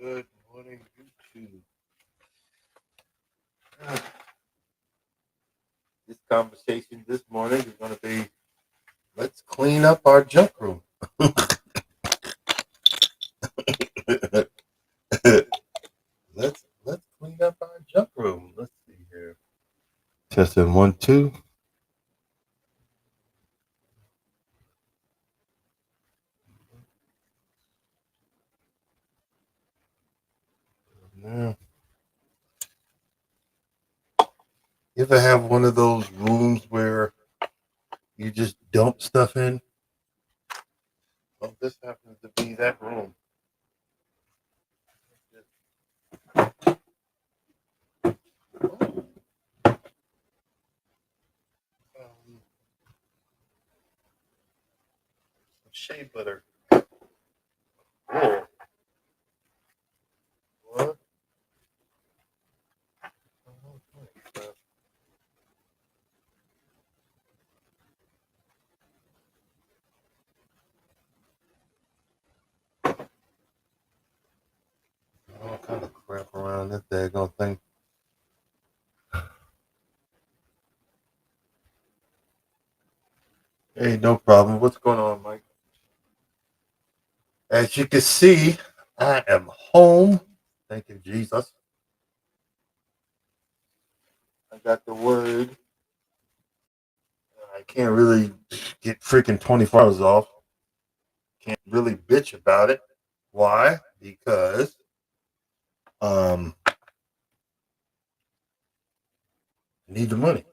Good morning, YouTube. This conversation this morning is going to be let's clean up our junk room. let's clean up our junk room. Let's see here. Testing 1, 2. Now, you ever have one of those rooms where you just dump stuff in? Well, this happens to be that room. Shea butter. Whoa. What? All kind of crap around that daggone thing. Hey, no problem. What's going on, Mike? As you can see, I am home. Thank you, Jesus. I got the word. I can't really get freaking 24 hours off. Can't really bitch about it. Why? Because I need the money.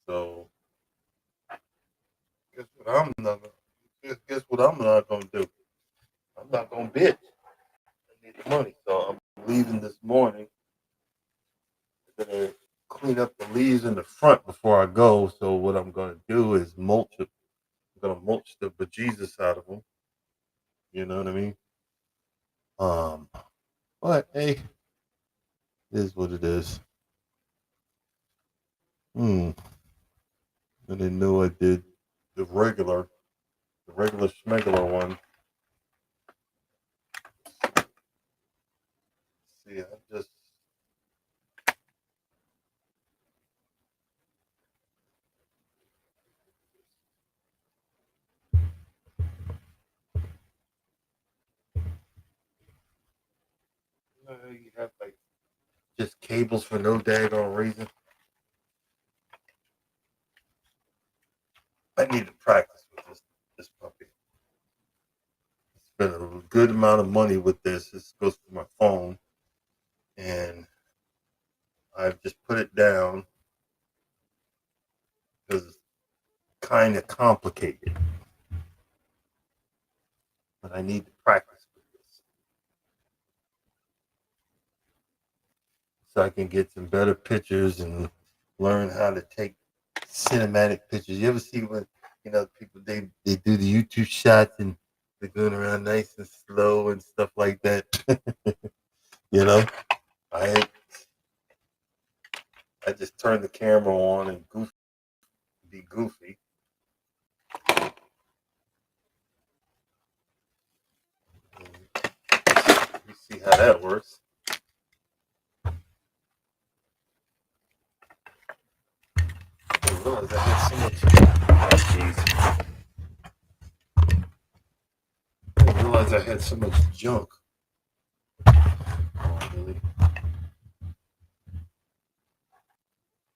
So guess what I'm not gonna do? I'm not gonna bitch. I need the money. So I'm leaving this morning. I'm gonna clean up the leaves in the front before I go. So what I'm gonna do is mulch it. I'm gonna mulch the bejesus out of them. You know what I mean? Um, but hey, it is what it is. I didn't know I did the regular schmegular one. See, I just you have like just cables for no daggone reason. I need to practice with this puppy. Spent a good amount of money with this. This goes for my phone, and I've just put it down because it's kind of complicated. But I need to practice with this so I can get some better pictures and learn how to take cinematic pictures. You ever see when people they do the YouTube shots and they're going around nice and slow and stuff like that? you know, I I just turn the camera on and be goofy. You see how that works. I realized I had so much. Oh, jeez. I didn't realize I had so much junk. Oh, really?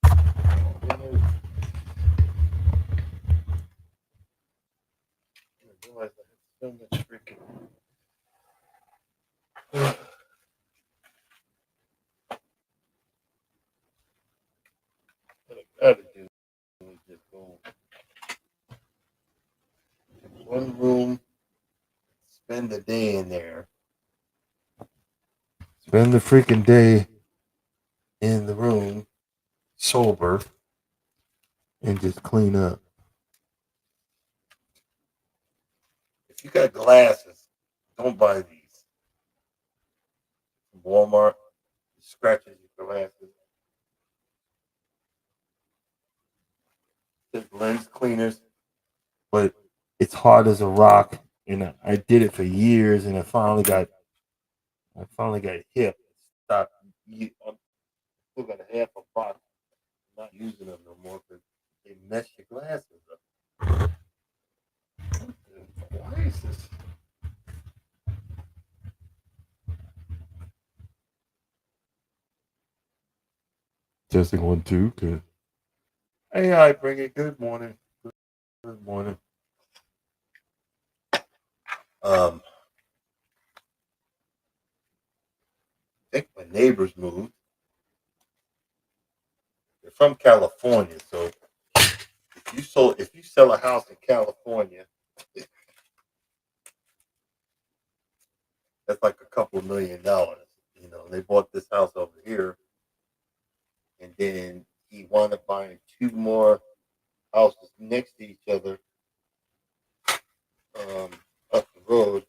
Oh, I didn't realize I had so much freaking. What I gotta do is just go one room, spend the day in there. Spend the freaking day in the room, sober, and just clean up. If you got glasses, don't buy these. Walmart scratches your glasses. There's lens cleaners, but it's hard as a rock And I did it for years, and I finally got hip. Stopped. I still got a half a box. I'm not using them no more because they mess your glasses up. Why is this? Testing 1 2. Good. Hey, I bring it. Good morning. Good morning. I think my neighbors moved. They're from California, so if you sell a house in California, that's like a couple $1,000,000. They bought this house over here, and then he wound up buying two more houses next to each other up the road.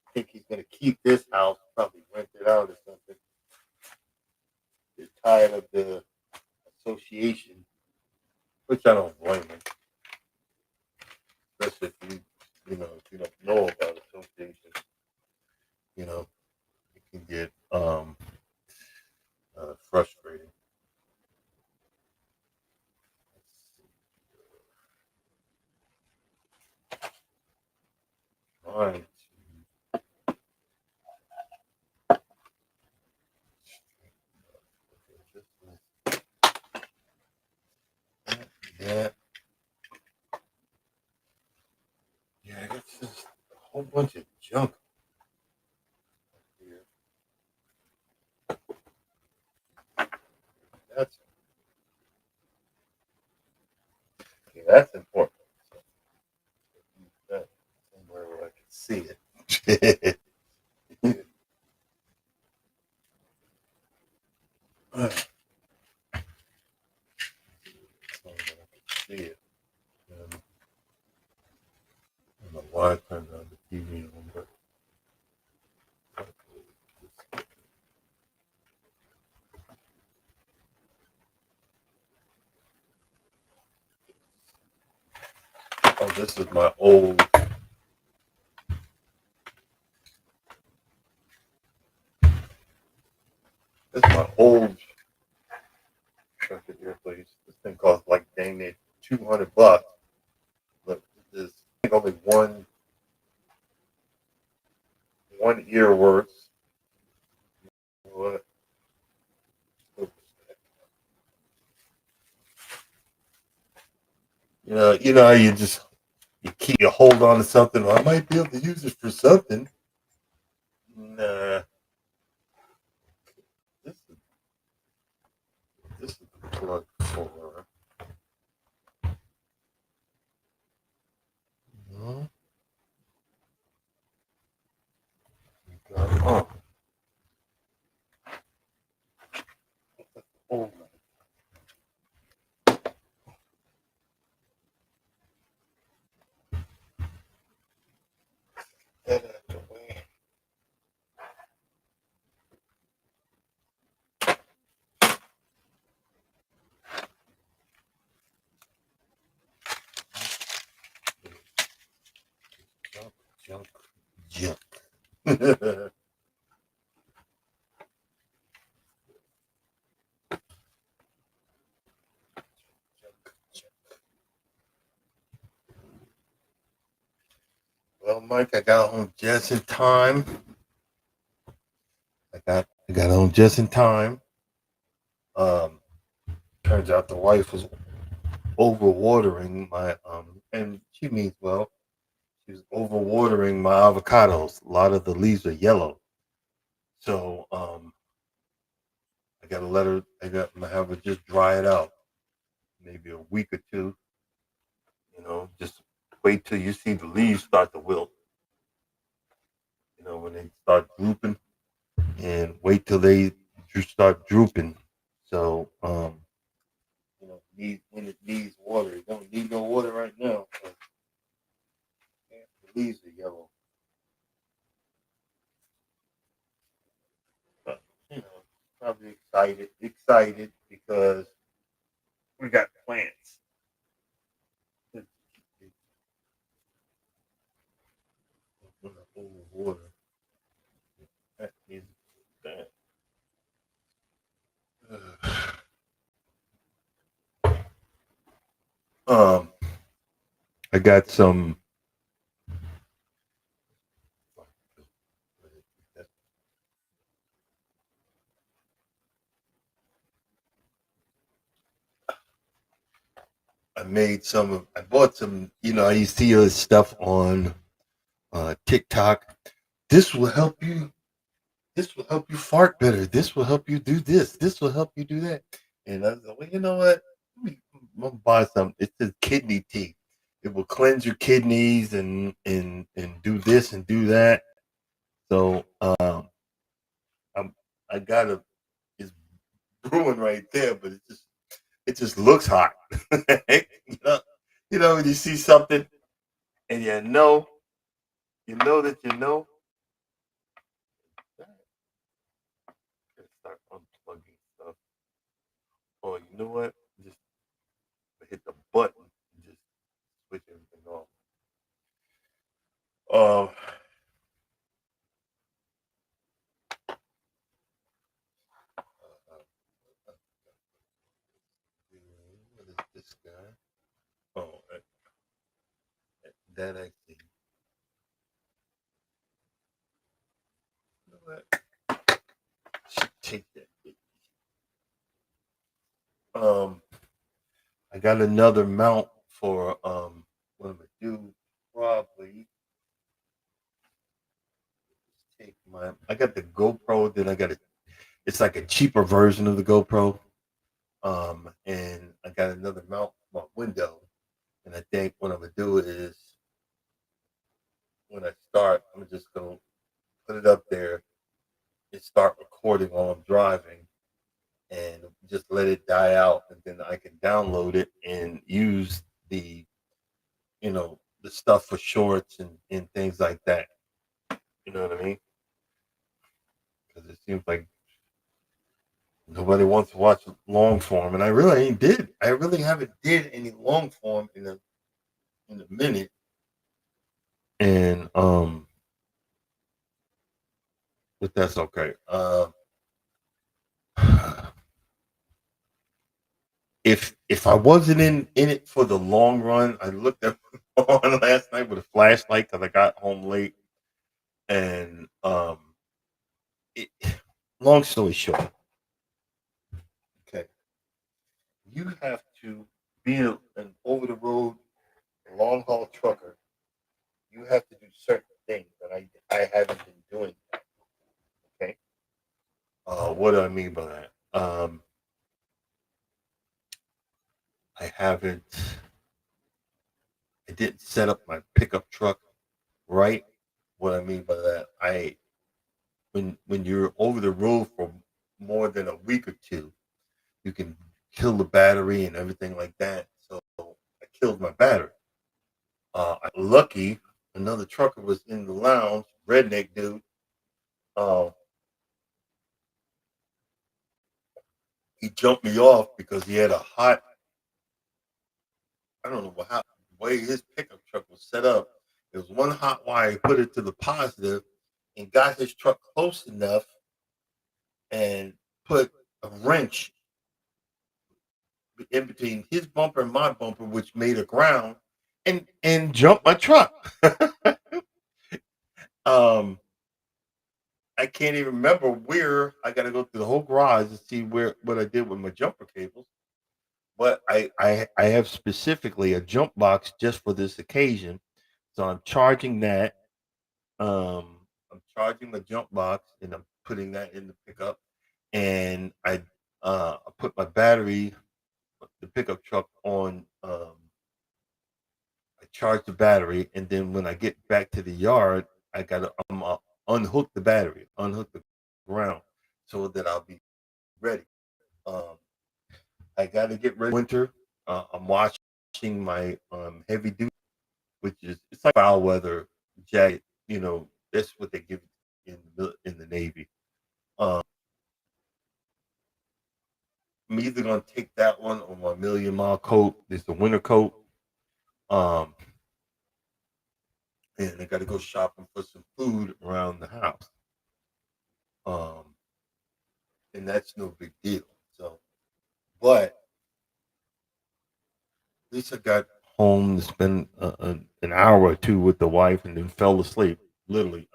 I think he's going to keep this house, probably rent it out or something. He's tired of the association, which I don't blame him, especially if you don't know about association, it can get frustrating. All right. Yeah, yeah, it's just a whole bunch of junk here. That's that's important. So, that somewhere where I can see it. Somewhere I can see it. I don't know why I turned on the TV on, but oh, this is my old. This is my old here, please. This thing costs like dang it $200. Look, there's only one ear worth. What? How you hold on to something. Well, I might be able to use it for something. Nah, this is the plug for. No, oh, oh, that out the way. Junk, junk, junk. Well, Mike, I got home just in time. I got home just in time. Um, Turns out the wife was overwatering my and she means well. She was overwatering my avocados. A lot of the leaves are yellow, so I got to let her. I'm gonna have her just dry it out, maybe a week or two. Just wait till you see the leaves start to wilt. When they start drooping, and wait till they start drooping. So when it needs water, it don't need no water right now. The leaves are yellow, but probably excited because we got plants. water. That is that. Um, I got some. I made some of. I bought some. You know, I see this stuff on TikTok. This will help you. This will help you fart better. This will help you do this. This will help you do that. And I was like, well, you know what? I'm gonna buy some. It says kidney tea. It will cleanse your kidneys and do this and do that. So I'm I got a it's brewing right there, but it just looks hot. you know, when you see something and you know that you know. Gotta start unplugging stuff. Oh, you know what? Just hit the button and just switch everything off. Um, what is this guy? Oh, that actually. You know what? Should take that. Um, I got another mount for what I'm gonna do. Probably take my. I got the GoPro. Then I got it. It's like a cheaper version of the GoPro. And I got another mount for my window. And I think what I'm gonna do is when I start, I'm just gonna put it up there and start recording while I'm driving and just let it die out, and then I can download it and use the stuff for shorts and things like that. You know what I mean? Because it seems like nobody wants to watch long form, and I really ain't did. I really haven't did any long form in a minute, and but that's okay. If I wasn't in it for the long run, I looked at on last night with a flashlight because I got home late, and it, long story short, okay, you have to be an over the road long haul trucker. You have to do certain things, and I haven't been doing that. Okay, what do I mean by that? I haven't. I didn't set up my pickup truck right. What I mean by that, when you're over the road for more than a week or two, you can kill the battery and everything like that. So I killed my battery. Lucky, another trucker was in the lounge, redneck dude. Uh, he jumped me off because he had a hot. I don't know how the way his pickup truck was set up. There was one hot wire. He put it to the positive and got his truck close enough and put a wrench in between his bumper and my bumper, which made a ground, and jumped my truck. um, I can't even remember where. I got to go through the whole garage to see where what I did with my jumper cables. But I have specifically a jump box just for this occasion, so I'm charging that. I'm charging the jump box and I'm putting that in the pickup, and I put my battery, the pickup truck on. I charge the battery, and then when I get back to the yard, I gotta unhook the battery, unhook the ground, so that I'll be ready. Um, I gotta get ready for winter. I'm washing my heavy duty, which is it's like foul weather jacket. That's what they give in the Navy. Um, I'm either gonna take that one or my million mile coat. It's the winter coat. Um, and I got to go shopping for some food around the house. Um, and that's no big deal. So, but at least I got home to spend an hour or two with the wife, and then fell asleep. Literally,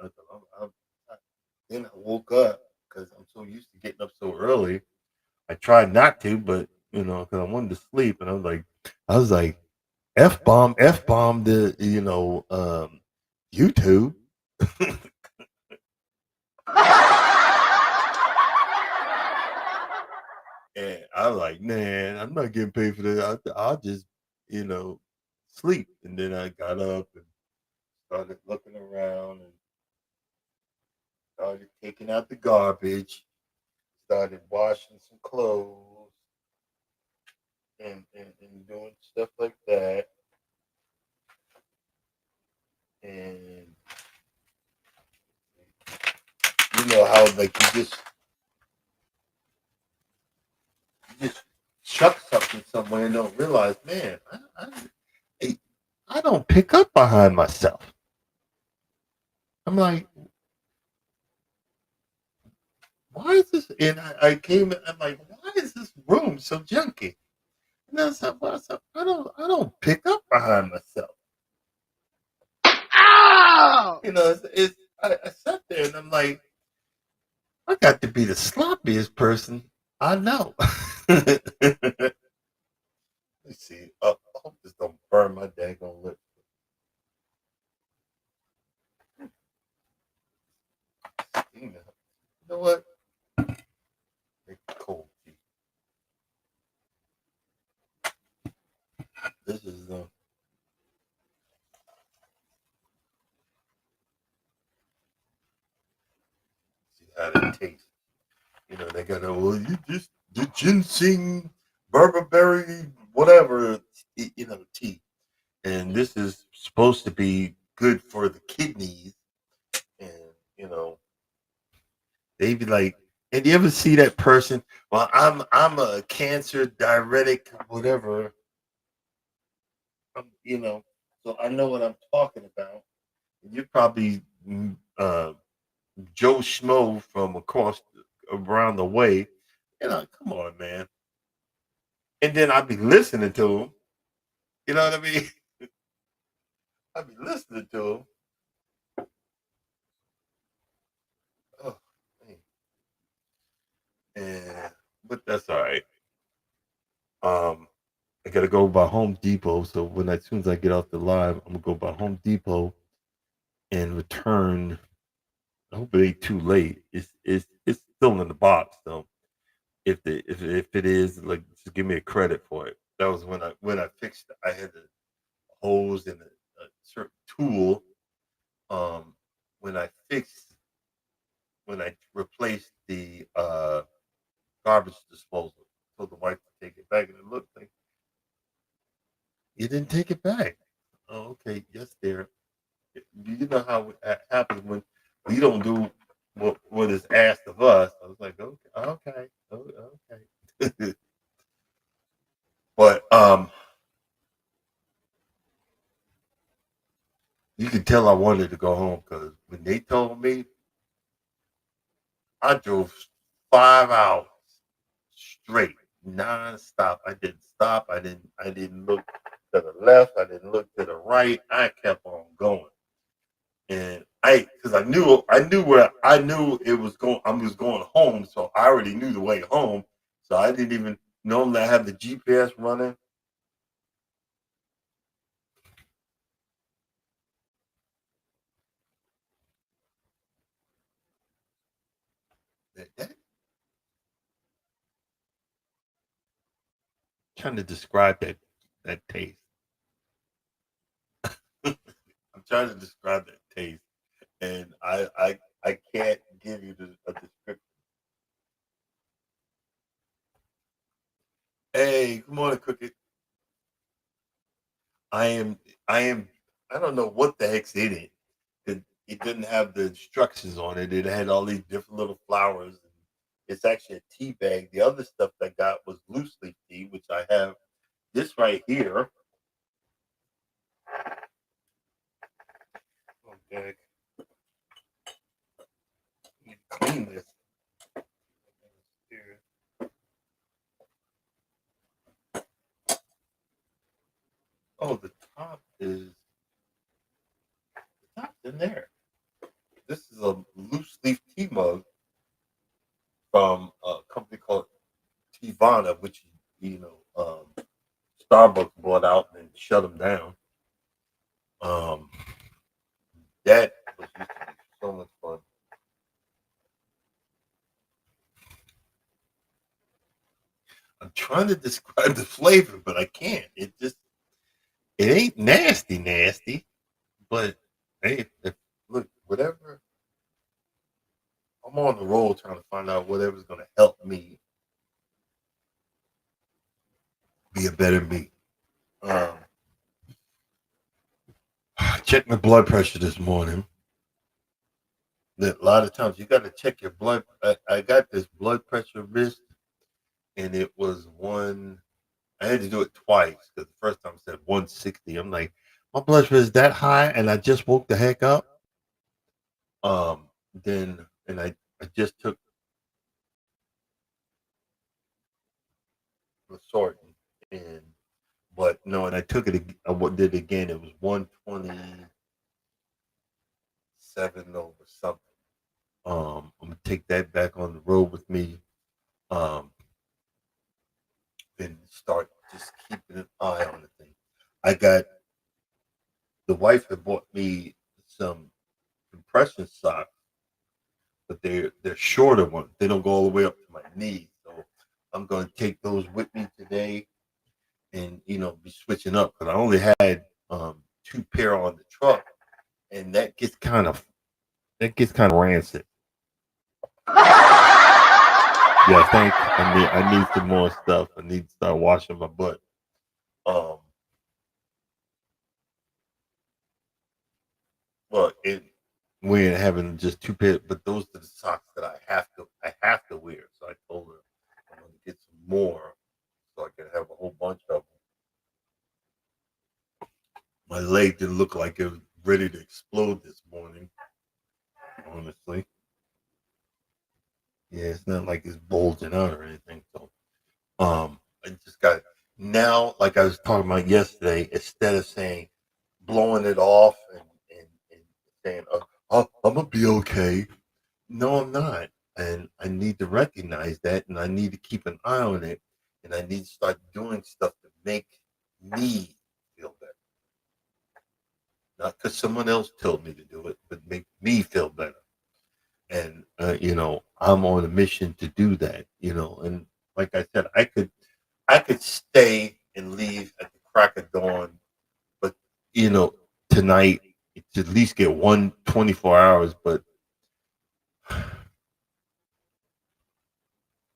then I woke up because I'm so used to getting up so early. I tried not to, but because I wanted to sleep, and I was like, f bomb the YouTube. And I was like, man, I'm not getting paid for this. I'll just, you know, sleep. And then I got up and started looking around and started taking out the garbage, started washing some clothes and doing stuff like that. And you know how like you just chuck something somewhere and don't realize, man, I, I don't pick up behind myself. I'm like, why is this? And I came, I'm like, why is this room so junky? And I don't pick up behind myself. Ow! I sat there and I'm like, I got to be the sloppiest person I know. Let's see. I hope this don't burn my daggone lips. You know what? Make cold tea. This is see how it tastes. They got you just the ginseng, berberry, whatever, tea. And this is supposed to be good for the kidneys. And, you know, they be like, and you ever see that person? Well, I'm a cancer diuretic, whatever. You know, so I know what I'm talking about. And you're probably uh, Joe Schmo from around the way. Come on, man. And then I'd be listening to him. You know what I mean? I'd be listening to him. Oh, man. And but that's all right. Um, I gotta go by Home Depot. So as soon as I get off the live, I'm gonna go by Home Depot and return. I hope it ain't too late. It's still in the box though. If it is, like, just give me a credit for it. That was when I fixed it. I had the hose and a certain tool. Um, when I fixed when I replaced the garbage disposal, told the wife to take it back, and it looked like you didn't take it back. Oh, okay, yes, dear. You know how it happens when we don't do what is asked of us. I was like, okay, okay, okay. But you could tell I wanted to go home because when they told me, I drove 5 hours straight, nonstop. I didn't stop. I didn't look to the left. I didn't look to the right. I kept on going. And because I knew where I knew it was going. I was going home, so I already knew the way home. So I didn't even normally I have the GPS running. Trying to describe that taste. I'm trying to describe that taste, and I can't give you a description. Hey, good morning, Cookie. I am I am I don't know what the heck's in it. It didn't have the instructions on it. It had all these different little flowers. It's actually a tea bag. The other stuff I got was loose leaf tea, which I have this right here. bag. Need to clean this. Here. Oh, the top's in there. This is a loose leaf tea mug from a company called Teavana, which Starbucks bought out and shut them down. That was used to be so much fun. I'm trying to describe the flavor, but I can't. It ain't nasty, but hey, look, whatever. I'm on the roll trying to find out whatever's going to help me be a better me. I checked my blood pressure this morning. A lot of times you got to check your blood. I got this blood pressure wrist, and it was one. I had to do it twice because the first time I said 160. I'm like, my blood pressure is that high, and I just woke the heck up. Then and I just took the sorting, and but no, and I took it. I did it again. It was 127 over something. I'm gonna take that back on the road with me. Um, and start just keeping an eye on the thing. I got the wife had bought me some compression socks, but they're shorter ones. They don't go all the way up to my knees. So I'm gonna take those with me today, and be switching up because I only had two pair on the truck, and that gets kind of rancid. Yeah, thanks. I need some more stuff. I need to start washing my butt. Um, well, we ain't having just two pairs, but those are the socks that I have to wear. So I told her I'm gonna get some more so I can have a whole bunch of them. My leg didn't look like it was ready to explode this morning, honestly. Yeah, it's not like it's bulging out or anything. So I just got now, like I was talking about yesterday, instead of saying blowing it off and saying, I'm gonna be okay. No, I'm not. And I need to recognize that and I need to keep an eye on it. And I need to start doing stuff to make me feel better. Not because someone else told me to do it, but make me feel better. And, I'm on a mission to do that. And like I said, I could stay and leave at the crack of dawn, but, you know, tonight, to at least get 24 hours. But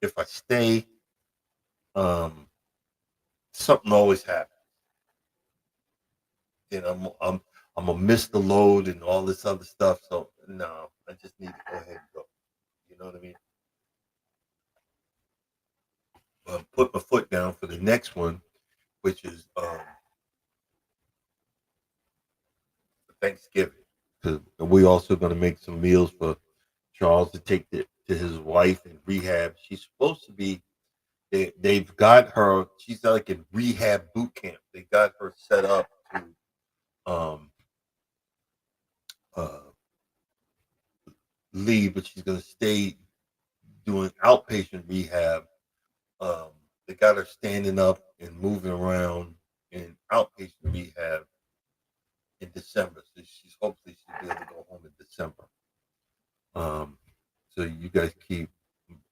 if I stay, um, something always happens. And I'm gonna miss the load and all this other stuff. So no, I just need to go ahead and go. You know what I mean? Put my foot down for the next one, which is Thanksgiving. Because we also gonna make some meals for Charles to take to his wife in rehab. She's supposed to be. They've got her. She's like in rehab boot camp. They got her set up to um uh leave, but she's gonna stay doing outpatient rehab. Um, they got her standing up and moving around in outpatient rehab in December. So she's hopefully she'll be able to go home in December. Um, so you guys keep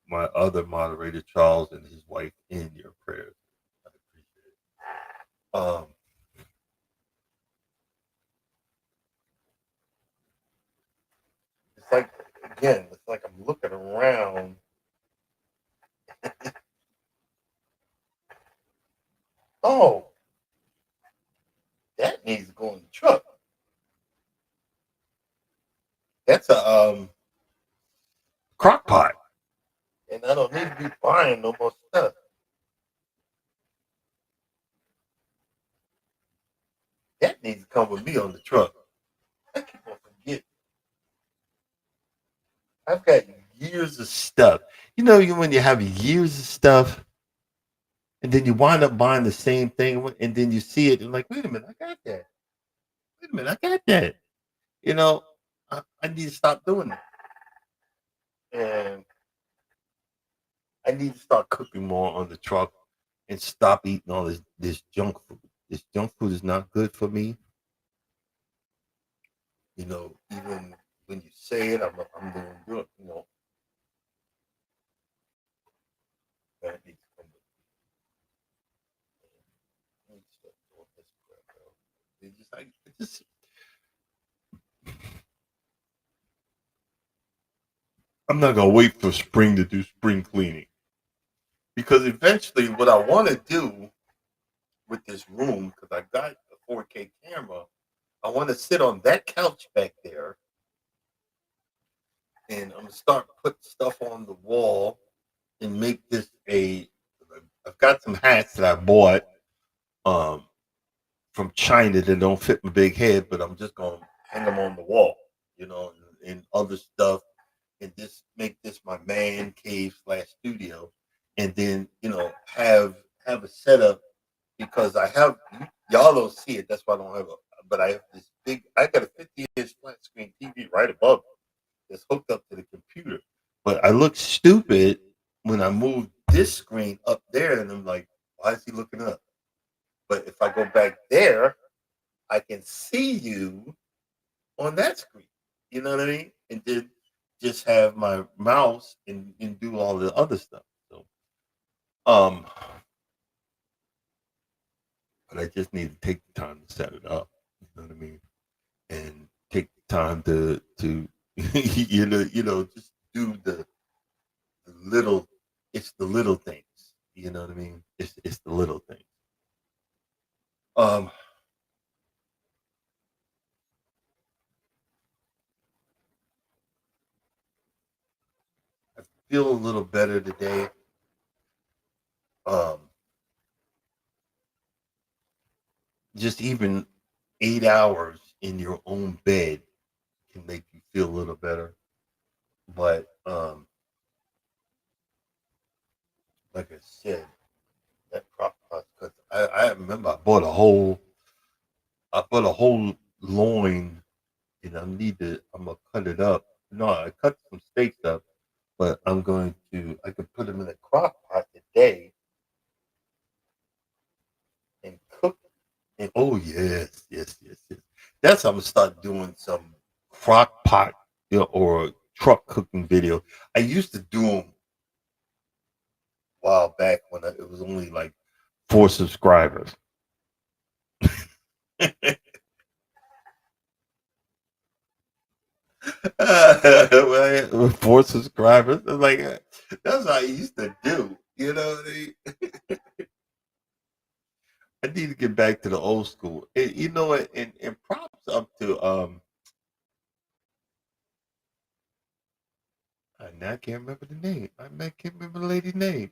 my other moderator Charles and his wife in your prayers. I appreciate it. It's like again, it's like I'm looking around. Oh, that needs to go in the truck. That's a crock pot. And I don't need to be buying no more stuff. That needs to come with me on the truck. I keep on forgetting. I've got years of stuff. You know, when you have years of stuff, and then you wind up buying the same thing, and then you see it, and like, wait a minute, I got that. Wait a minute, I got that. You know, I need to stop doing that, and I need to start cooking more on the truck and stop eating all this junk food. This junk food is not good for me. You know, even when you say it, I'm doing good. You know, that needs to come with me. I need to start doing this crap, bro. It just I'm not gonna wait for spring to do spring cleaning because eventually, what I want to do with this room, because I got a 4K camera, I want to sit on that couch back there, and I'm gonna start putting stuff on the wall and make this a. I've got some hats that I bought um, from China that don't fit my big head, but I'm just gonna hang them on the wall, you know, and other stuff, and just make this my man cave slash studio, and then have a setup because I have y'all don't see it. That's why I don't have a. But I have this big. I got a 50-inch flat screen TV right above me that's hooked up to the computer. But I look stupid when I move this screen up there, and I'm like, why is he looking up? But if I go back there, I can see you on that screen. You know what I mean? And then just have my mouse and do all the other stuff. So, um, but I just need to take the time to set it up. You know what I mean? And take the time to just do the little. It's the little things. You know what I mean? It's the little things. Um, I feel a little better today. Um, just even 8 hours in your own bed can make you feel a little better. But like I said, that crock pot cut. I remember I bought a whole loin, and I'm gonna cut it up. No, I cut some steaks up, but I could put them in a crock pot today and cook. And oh yes, yes, yes, yes. That's how I'm gonna start doing some crock pot, or truck cooking video. I used to do them a while back when it was only like 4 subscribers. Well, 4 subscribers. Like that's what I used to do. You know what I mean? I need to get back to the old school. And you know what? And props up to now I can't remember the name. Can't remember the lady's name.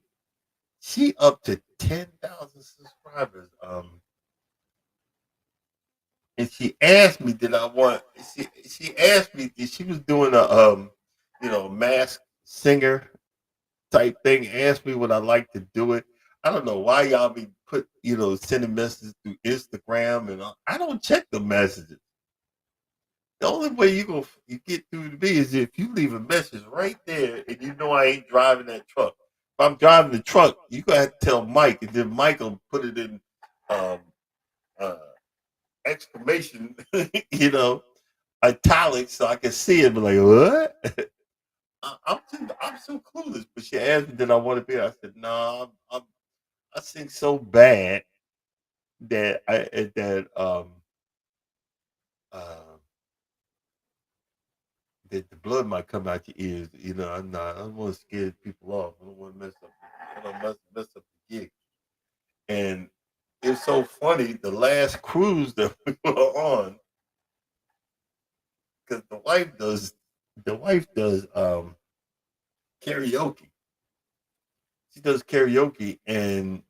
She up to 10,000 subscribers. And she asked me, did I want? She asked me. She was doing a mask singer type thing. Asked me would I like to do it. I don't know why y'all be sending messages through Instagram, and I don't check the messages. The only way you get through to me is if you leave a message right there, and you know I ain't driving that truck. If I'm driving the truck, you gotta have to tell Mike, and then Mike will put it in um, uh, exclamation, italics, so I can see it. But like, what? I'm so clueless. But she asked me, did I want to be? I said, no, I sing so bad uh, that the blood might come out your ears. I'm not. I don't want to scare people off. I don't want to mess up. I don't mess up the gig. And it's so funny. The last cruise that we were on, because the wife does karaoke. She does karaoke, and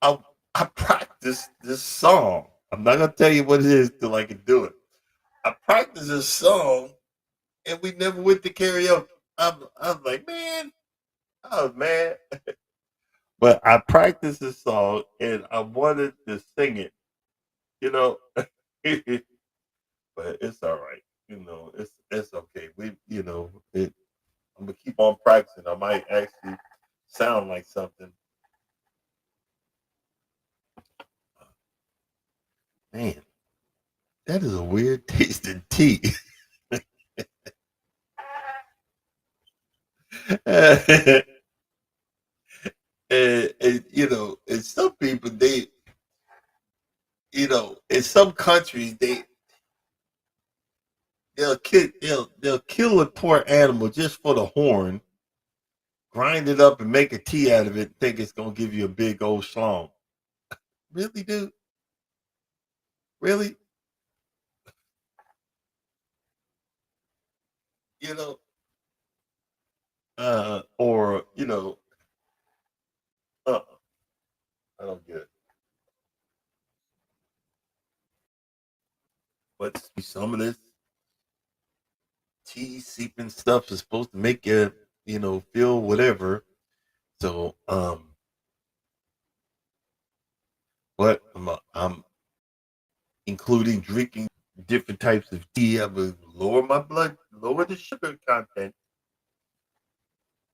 I I practiced this song. I'm not gonna tell you what it is till I can do it. I practiced a song and we never went to karaoke. I'm like, man, I was mad. But I practiced the song and I wanted to sing it, you know. But it's all right. It's okay. I'm gonna keep on practicing. I might actually sound like something. Man, that is a weird tasting tea. and, and some people in some countries they'll kill a poor animal just for the horn, grind it up and make a tea out of it, and think it's gonna give you a big old schlong. Really, dude? Really? You know, or uh, I don't get it. But some of this tea seeping stuff is supposed to make you, feel whatever. So, but I'm including drinking different types of tea. I would lower my blood, lower the sugar content,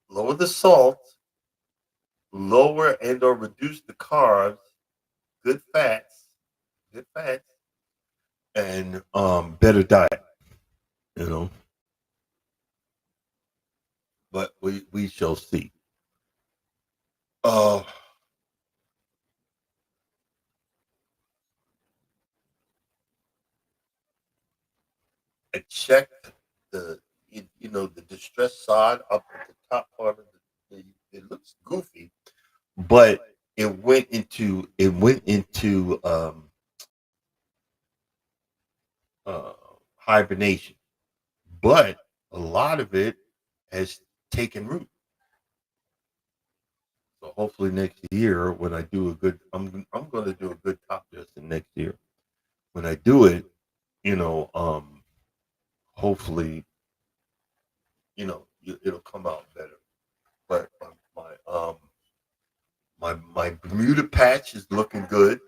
lower the salt, lower and or reduce the carbs, good fats, good fats, and better diet. You know, but we shall see. Uh, I checked the distress side up at the top part of it looks goofy, but it went into uh, hibernation, but a lot of it has taken root. So hopefully next year, when I do a good, I'm going to do a good top dressing next year. When I do it, you know, hopefully, it'll come out better. But my Bermuda patch is looking good.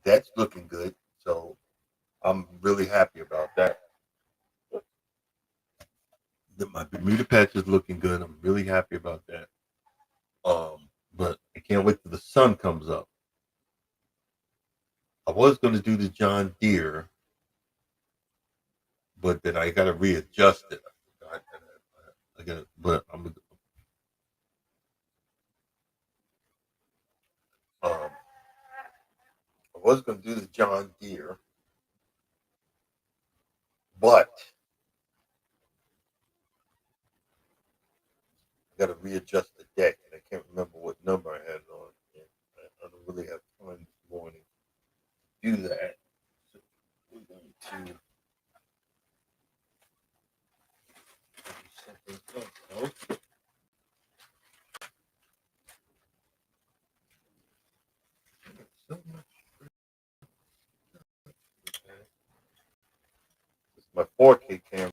That's looking good. So I'm really happy about that. My Bermuda patch is looking good. I'm really happy about that. But I can't wait till the sun comes up. I was going to do the John Deere, but then I got to readjust it. I got, but I was going to do the John Deere, but I got to readjust the deck, and I can't remember what number I had it on. And I don't really have time this morning to do that. So we're going to do something else. So much. It's my 4K camera.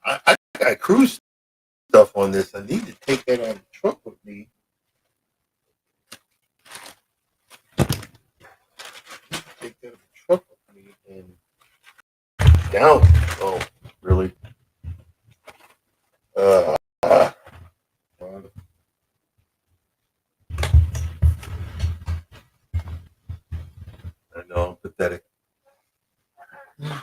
I got cruise stuff on this. I need to take that on the truck with me. Take that on the truck with me and down. Oh, really? Uh, I know I'm pathetic. I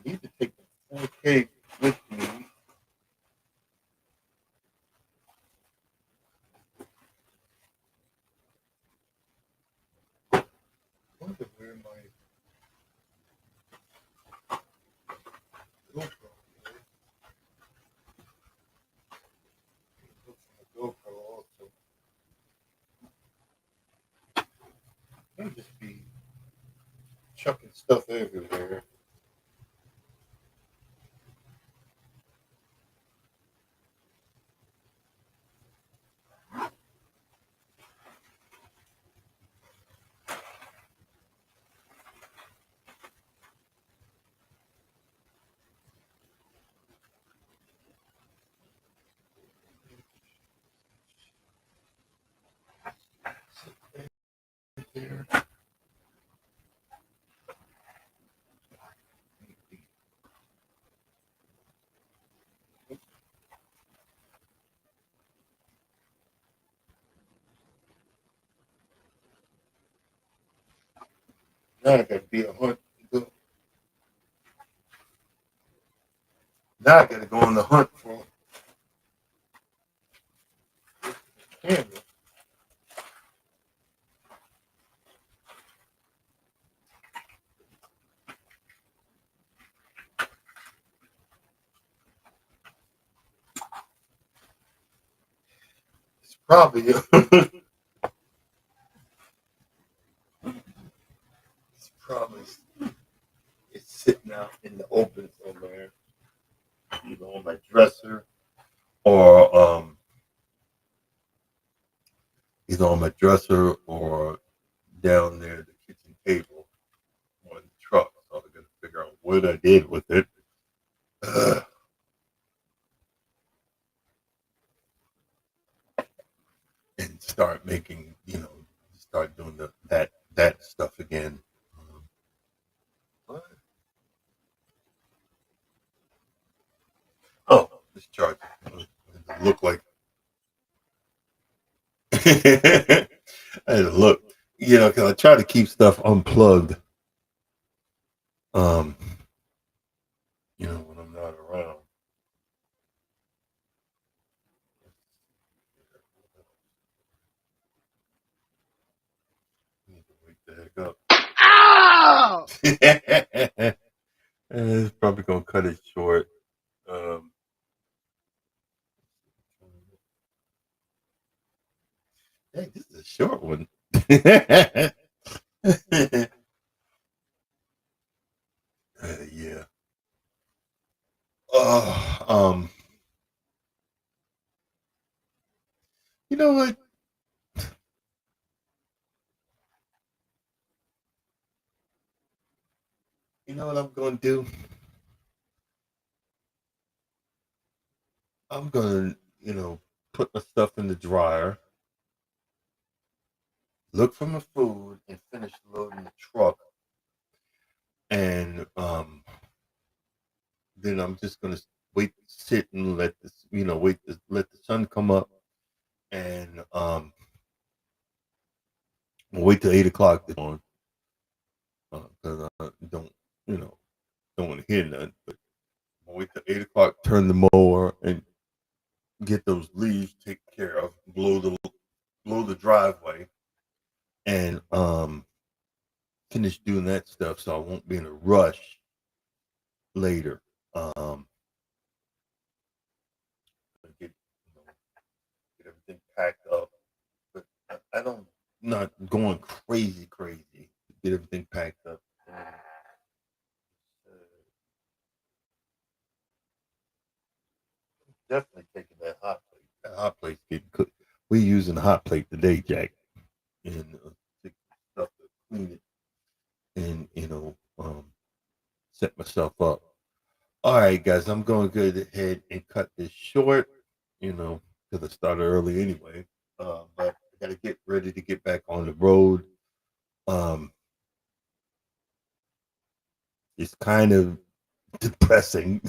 need to take the 4K with me. I wonder where my GoPro is. Look for my GoPro also. I'll just be chucking stuff everywhere. Now I gotta be a hunt. Now I gotta go on the hunt for camera. It's probably it's probably it's sitting out in the open somewhere, either on my dresser or down there at the kitchen table on the truck. So I gotta figure out what I did with it. And start making, start doing that stuff again. What? Oh, this charger. Look like I had to look, because I try to keep stuff unplugged. Um, when I'm not around. I need to wake the heck up. Ow! It's probably gonna cut it short. Um, hey, this is a short one. Yeah. Um, you know what? You know what I'm gonna do? I'm gonna, put my stuff in the dryer, look for my food, and finish loading the truck. And then I'm just gonna wait, sit, and let this, let the sun come up, and wait till 8 o'clock this morning because I you know, don't want to hear nothing. But I'll wait till 8 o'clock, turn the mower, and get those leaves taken care of, blow the driveway, and finish doing that stuff, so I won't be in a rush later. Get, get everything packed up, but I don't not going crazy. Get everything packed up. Definitely taking that hot plate. That hot plate's getting cooked. We using the hot plate today, Jack, and stuff to clean it, and set myself up. All right, guys, I'm going to go ahead and cut this short. Because I started early anyway. But I got to get ready to get back on the road. Um, it's kind of depressing,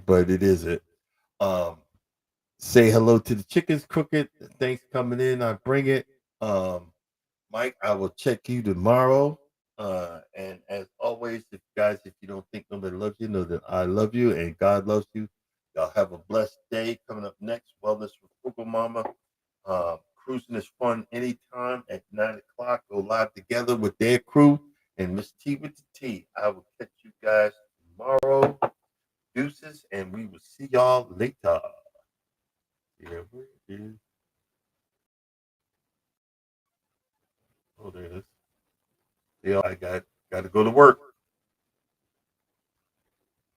but it isn't. Um, say hello to the chickens, cook it. Thanks coming in. I bring it. Um, Mike, I will check you tomorrow. And as always, if you don't think nobody loves you, know that I love you and God loves you. Y'all have a blessed day. Coming up next, Wellness with Frugal Mama. Cruising is fun anytime at 9 o'clock. Go live together with their crew and Miss T with the T. I will catch you guys tomorrow. Deuces, and we will see y'all later. Here it is. Oh, there it is. Yeah, I got to go to work.